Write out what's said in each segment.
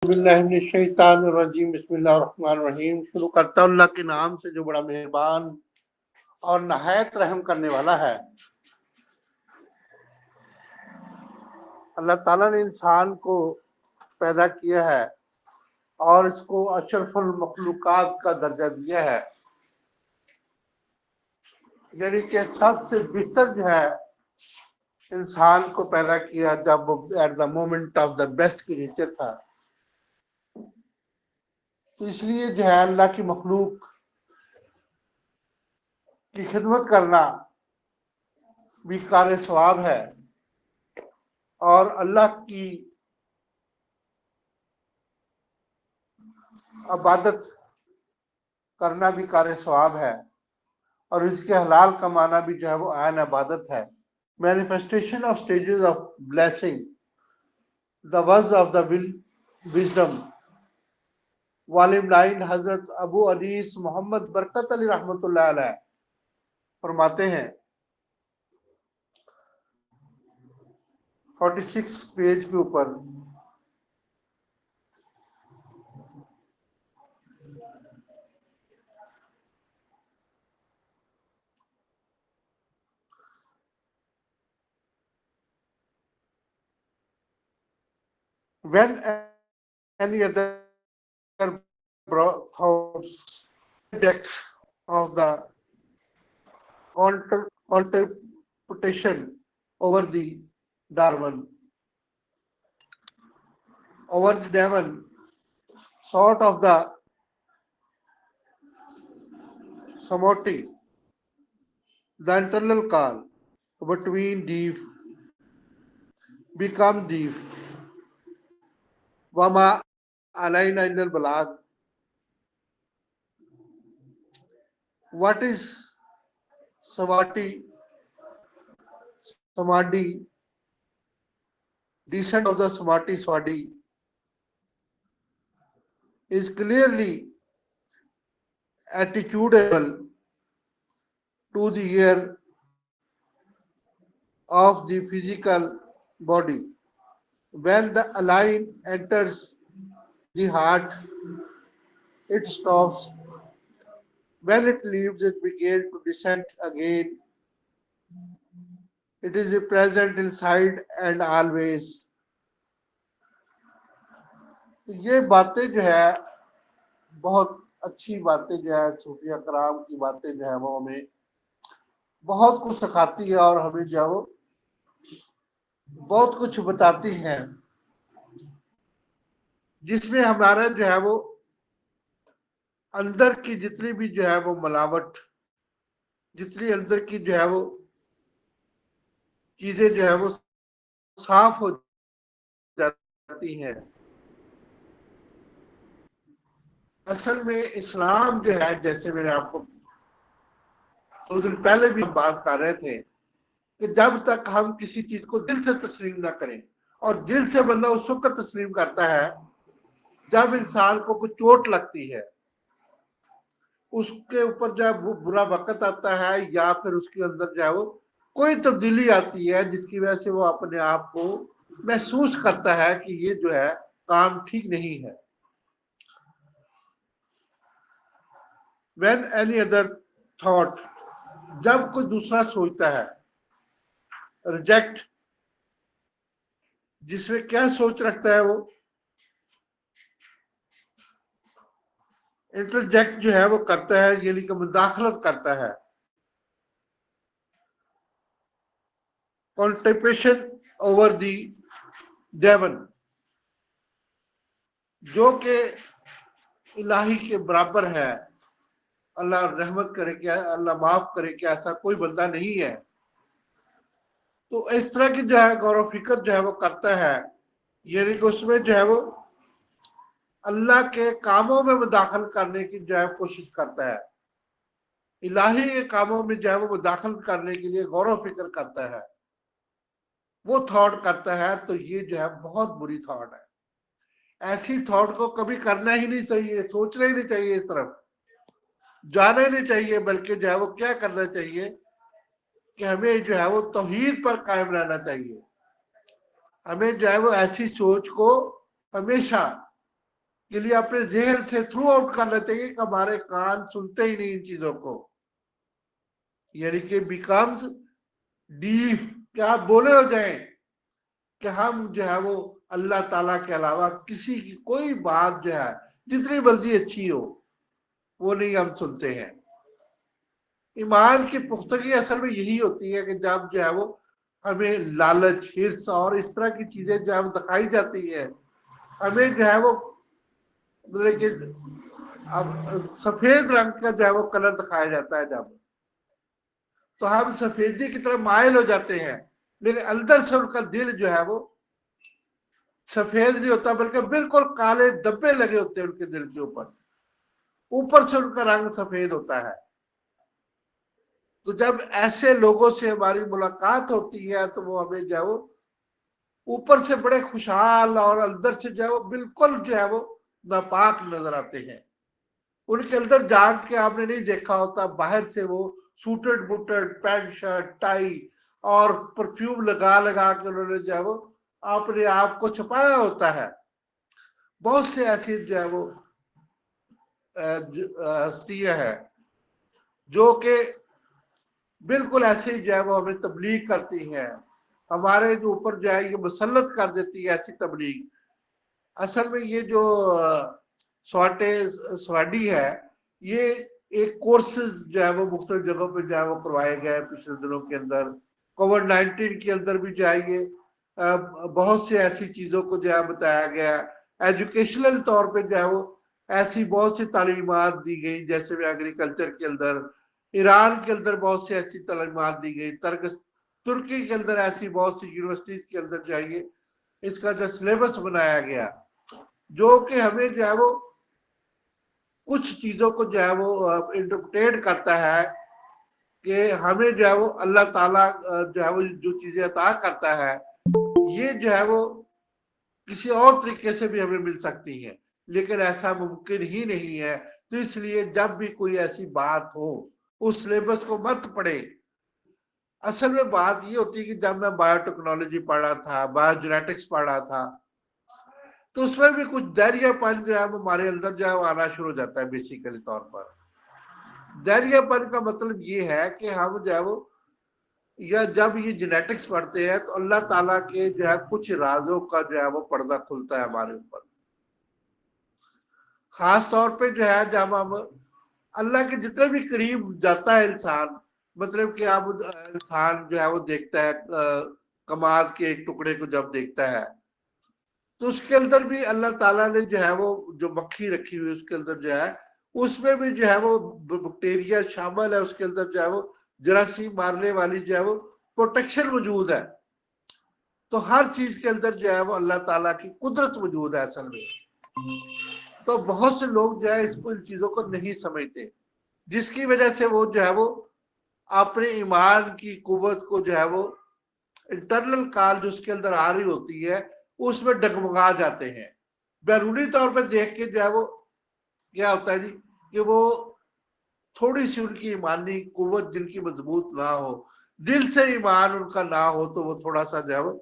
باللہ من الشیطان الرجیم بسم اللہ الرحمن الرحیم. شروع کرتا ہوں اللہ کے نام سے جو بڑا مہربان اور نہایت رحم کرنے والا ہے. اللہ تعالیٰ نے انسان کو پیدا کیا ہے اور اس کو اشرف المخلوقات کا درجہ دیا ہے، یعنی کہ سب سے بہتر جو ہے انسان کو پیدا کیا جب وہ at the moment of the best creature تھا. تو اس لیے جو ہے اللہ کی مخلوق کی خدمت کرنا بھی کار ثواب ہے اور اللہ کی عبادت کرنا بھی کار ثواب ہے، اور اس کے حلال کمانا بھی جو ہے وہ عین عبادت ہے. Manifestation of stages of blessing, the verse of the wisdom, volume 9 حضرت ابو انیس محمد برکت علی رحمۃ اللہ علیہ فرماتے ہیں 46 پیج کے اوپر، when any other thoughts object of the contemplation over the Darwin, over the devil, sort of the samadhi, the internal call between deep become deep. Wama alayna illa al-balag. What is samadhi? Samadhi, descent of the samadhi swadi, is clearly attitudinal to the air of the physical body. When the align enters the heart, it stops. When it leaves, it begins to descend again. It is present inside and always. یہ باتیں جو ہے بہت اچھی باتیں جو ہے صوفیہ کرام کی باتیں جو ہے وہ ہمیں بہت کچھ سکھاتی ہے اور ہمیں جو ہے وہ بہت کچھ بتاتی ہیں، جس میں ہمارا جو ہے وہ اندر کی جتنی بھی جو ہے وہ ملاوٹ، جتنی اندر کی جو ہے وہ چیزیں جو ہے وہ صاف ہو جاتی ہیں. اصل میں اسلام جو ہے، جیسے میں نے آپ کو دو دن پہلے بھی ہم بات کر رہے تھے کہ جب تک ہم کسی چیز کو دل سے تسلیم نہ کریں، اور دل سے بندہ اس وقت تسلیم کرتا ہے جب انسان کو کوئی چوٹ لگتی ہے، اس کے اوپر جو ہے وہ برا وقت آتا ہے، یا پھر اس کے اندر جو ہے وہ کوئی تبدیلی آتی ہے جس کی وجہ سے وہ اپنے آپ کو محسوس کرتا ہے کہ یہ جو ہے کام ٹھیک نہیں ہے. when any other thought، جب کوئی دوسرا سوچتا ہے، ریجیکٹ، جس میں کیا سوچ رکھتا ہے وہ انٹرجیکٹ جو ہے وہ کرتا ہے، یعنی کہ مداخلت کرتا ہے. contemplation over the devil، جو کہ الہی کے برابر ہے. اللہ رحمت کرے کہ اللہ معاف کرے کہ ایسا کوئی بندہ نہیں ہے. تو اس طرح کی جو ہے غور و فکر جو ہے وہ کرتا ہے، یعنی کہ اس میں جو ہے وہ اللہ کے کاموں میں مداخل کرنے کی جو ہے کوشش کرتا ہے، الہی کے کاموں میں جو ہے وہ مداخل کرنے کے لیے غور و فکر کرتا ہے، وہ تھاٹ کرتا ہے. تو یہ جو ہے بہت بری تھاٹ ہے. ایسی تھاٹ کو کبھی کرنا ہی نہیں چاہیے، سوچنا ہی نہیں چاہیے، اس طرف جانا ہی نہیں چاہیے، بلکہ جو ہے وہ کیا کرنا چاہیے کہ ہمیں جو ہے وہ توحید پر قائم رہنا چاہیے. ہمیں جو ہے وہ ایسی سوچ کو ہمیشہ के लिए अपने जहन से थ्रू आउट करना चाहिए कि हमारे कान सुनते ही नहीं इन चीजों को, यानी कि बिकम्स डीफ, कि आप बोले हो जाए कि हम जो है वो अल्लाह ताला के अलावा किसी की कोई बात जो है जितनी मर्जी अच्छी हो वो नहीं हम सुनते हैं। ईमान की पुख्तगी असल में यही होती है कि जब जो है वो हमें लालच, हिर्स और इस तरह की चीजें जो है दिखाई जाती है, हमें जो है वो मतलब कि अब सफेद रंग का जो है वो कलर दिखाया जाता है जब, तो हम सफेदी की तरफ मायल हो जाते हैं, लेकिन अंदर से उनका दिल जो है वो सफेद नहीं होता, बल्कि बिल्कुल काले धब्बे लगे होते हैं उनके दिल के ऊपर, ऊपर से उनका रंग सफेद होता है। तो जब ऐसे लोगों से हमारी मुलाकात होती है तो वो हमें जो है वो ऊपर से बड़े खुशहाल और अंदर से जो है वो बिल्कुल जो है वो नापाक नजर आते हैं। उनके अंदर झांक के आपने नहीं देखा होता, बाहर से वो suited booted, pant shirt tie और परफ्यूम लगा लगा के उन्होंने जो है वो अपने आप को छुपाया होता है। बहुत से ऐसी जो है वो हस्तियां हैं जो कि बिल्कुल ऐसे ही जो है वो हमें तबलीग करती हैं, हमारे जो ऊपर जो है ये मुसल्लत कर देती है ऐसी तबलीग। असल में ये जो स्वाडी है, ये एक कोर्सेज जो है वो मुख्तलिफ जगहों पे जो है वो करवाए गए पिछले दिनों के अंदर। कोविड-19 के अंदर भी जो है ये बहुत से ऐसी चीजों को जो है बताया गया, एजुकेशनल तौर पे जो है वो ऐसी बहुत सी तालीमात दी गई, जैसे भी एग्रीकल्चर के अंदर, ईरान के अंदर बहुत सी ऐसी तालीमात दी गई, तुर्की के अंदर ऐसी बहुत सी यूनिवर्सिटीज के अंदर जाइए इसका जो सिलेबस बनाया गया, जो कि हमें जो है वो कुछ चीजों को जो है वो इंटरप्रेट करता है कि हमें जो है वो अल्लाह ताला जो है वो जो चीजें अता करता है ये जो है वो किसी और तरीके से भी हमें मिल सकती है, लेकिन ऐसा मुमकिन ही नहीं है। तो इसलिए जब भी कोई ऐसी बात हो उस सिलेबस को मत पढ़े। असल में बात ये होती है कि जब मैं बायोटेक्नोलॉजी पढ़ रहा था, बायोजेनेटिक्स पढ़ रहा था, तो उसमें भी कुछ धैर्यपन जो है हमारे अंदर जो है आना शुरू हो जाता है। बेसिकली तौर पर धैर्यपन का मतलब ये है कि हम जो है वो या जब ये जेनेटिक्स पढ़ते हैं तो अल्लाह ताला के जो है कुछ राजों का जो है वो पर्दा खुलता है हमारे ऊपर। खास तौर पे जो है जब हम अल्लाह के जितने भी करीब जाता है इंसान, मतलब कि आप इंसान जो है वो देखता है कमाद के एक टुकड़े को जब देखता है तो उसके अंदर भी अल्लाह ताला ने जो है वो जो मक्खी रखी हुई उसके अंदर जो है उसमें भी जो है वो बैक्टीरिया शामिल है, उसके अंदर जो है वो जरासीम मारने वाली जो है वो प्रोटेक्शन मौजूद है। तो हर चीज के अंदर जो है वो अल्लाह ताला की कुदरत मौजूद है असल में। तो बहुत से लोग जो है इसको इन चीजों को नहीं समझते, जिसकी वजह से वो जो है वो अपने ईमान की कुव्वत को जो है वो इंटरनल काल जो उसके अंदर आ रही होती है उसमें डगमगा जाते हैं। बैरूनी तौर पर देख के जो है वो क्या होता है जी कि वो थोड़ी सी उनकी ईमानी कुव्वत जिनकी मजबूत ना हो, दिल से ईमान उनका ना हो, तो वो थोड़ा सा जो है वो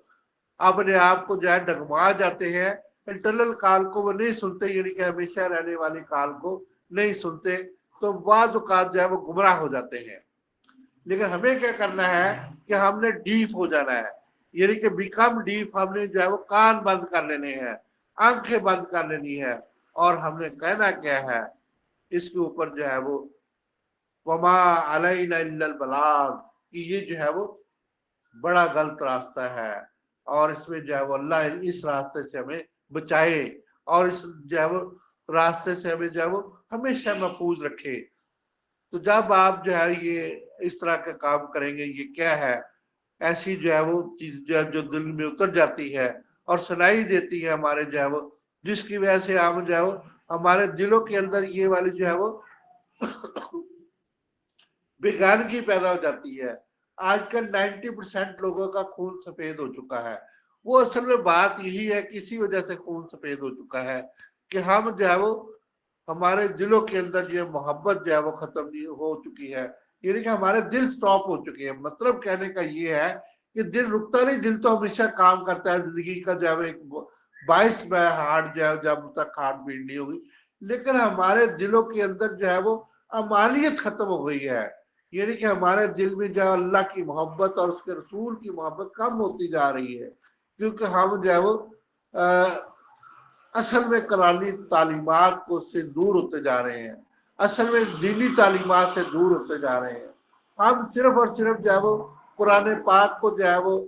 अपने आप को जो है डगमा जाते हैं। इंटरनल काल को वो नहीं सुनते, यानी कि हमेशा रहने वाले काल को नहीं सुनते, तो बाद औकात जो है वो गुमराह हो जाते हैं। लेकिन हमें क्या करना है कि हमने डीप हो जाना है, यानी कि बिकम डीप। हमने जो है वो कान बंद कर लेने हैं, आंखें बंद कर लेनी है, और हमने कहना क्या है इसके ऊपर जो है वो वमा अलैना इल्लल बलाग, कि ये जो है वो बड़ा गलत रास्ता है, और इसमें जो है वो अल्लाह इस रास्ते से हमें बचाए और इस जो है वो रास्ते से हमें जो है वो हमेशा महफूज रखे। तो जब आप जो है ये इस तरह का काम करेंगे, ये क्या है ऐसी जो है वो चीज जो है जो दिल में उतर जाती है और सुनाई देती है हमारे जो है वो, जिसकी वजह से हम जो है वो हमारे दिलों के अंदर ये वाली जो है वो बेगानगी पैदा हो जाती है। आजकल 90% लोगों का खून सफेद हो चुका है। वो असल में बात यही है कि इसी वजह से खून सफेद हो चुका है कि हम जो है वो हमारे दिलों के अंदर जो मोहब्बत जो है वो खत्म हो चुकी है, यानी कि हमारे दिल स्टॉप हो चुके हैं। मतलब कहने का ये है कि दिल रुकता नहीं, दिल तो हमेशा काम करता है, जिंदगी का जो है एक 22 में हार्ट जो है जब तक हार्ट बीट नहीं होगी, लेकिन हमारे दिलों के अंदर जो है वो अमालियत खत्म हो गई है। यानी कि हमारे दिल में जो अल्लाह की मोहब्बत और उसके रसूल की मोहब्बत कम होती जा रही है, क्योंकि हम जो है वो असल में कुरानी तालीमात को से दूर होते जा रहे हैं, असल में दीनी तालीमात से दूर होते जा रहे हैं। हम सिर्फ और सिर्फ जो है वो कुरान पाक को जो है वो